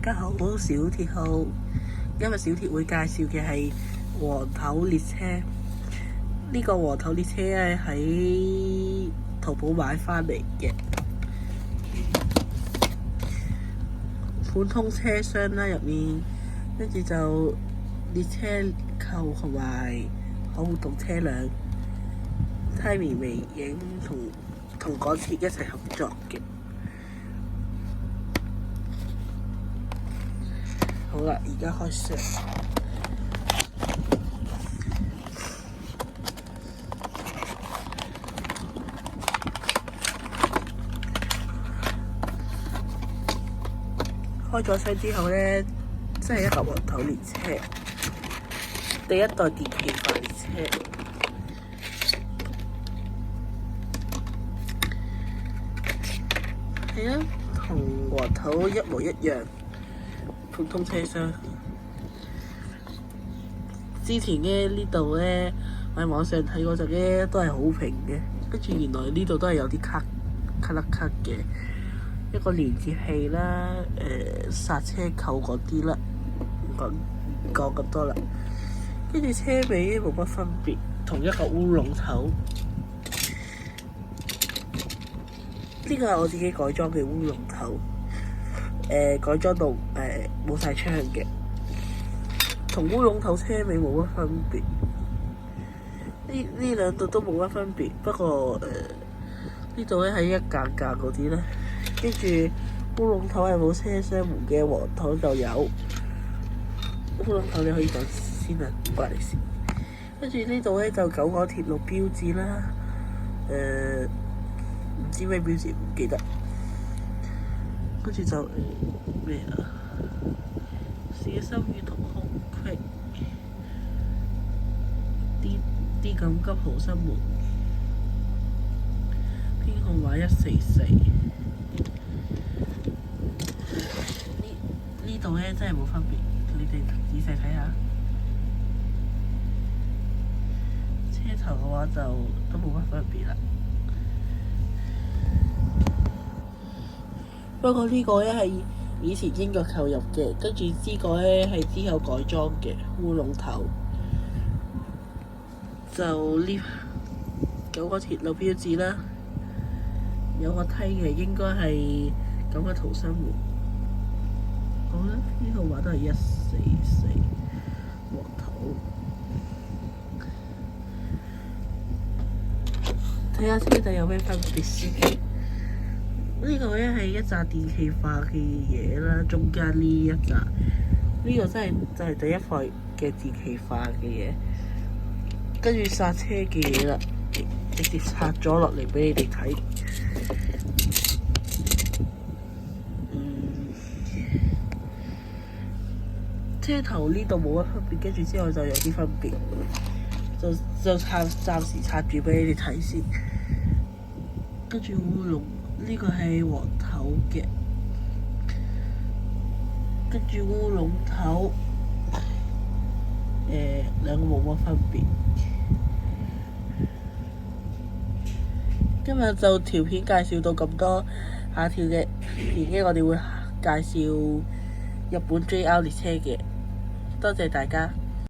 家好，小鐵號。今日小鐵會介紹嘅係黃頭列車。呢個黃頭列車咧喺淘寶買翻嚟嘅，普通車廂啦入面，跟住就列車購同埋可互動車輛，Timmy 微影同港鐵一齊合作嘅。好啦，而家開箱。開咗箱之後呢，真係一架黃頭列車，第一代電氣化列車。係啊，同黃頭一模一樣。普通車廂，之前呢度呢，我喺網上睇嗰陣呢都係好平嘅，跟住原來呢度都係有啲卡啦卡嘅，一個連接器啦，剎車扣嗰啲啦，唔講咁多啦。跟住車尾冇乜分別，同一個烏龍頭。呢個係我自己改裝嘅烏龍頭。改裝到冇晒窗嘅，同烏龍頭車尾冇乜分別。呢兩度都冇乜分別，不過呢度咧係一格格嗰啲咧，跟住烏龍頭係冇車廂門嘅，黃頭就有。烏龍頭你可以講先啊，唔該你先。跟住呢度咧就九廣鐵路標誌啦，唔知咩標誌唔記得。跟住就咩啊？小心與同空隙，啲緊急逃生門，編號碼144。呢度咧真係冇分別，你哋仔細睇下。車頭嘅話就都冇乜分別啦。不過呢個咧係以前英國購入嘅，跟住呢個咧係之後改裝嘅烏龍頭。就呢九個鐵路標誌啦，有個梯嘅，應該係咁嘅逃生門。好啦，呢號碼都係144黃頭。睇下車底有咩分別先。呢個咧係一紮電氣化嘅嘢啦，中間呢一紮，呢個真係就係第一塊嘅電氣化嘅嘢，跟住剎車嘅嘢啦，直接拆咗落嚟俾你哋睇。車頭呢度冇乜分別，跟住之後就有啲分別，就暫時拆住俾你哋睇先。跟住烏龍。呢個係黃頭嘅，跟住烏龍頭，兩個冇乜分別。今日就條片介紹到咁多，下條嘅片呢，我哋會介紹日本 JR 列車嘅。多謝大家。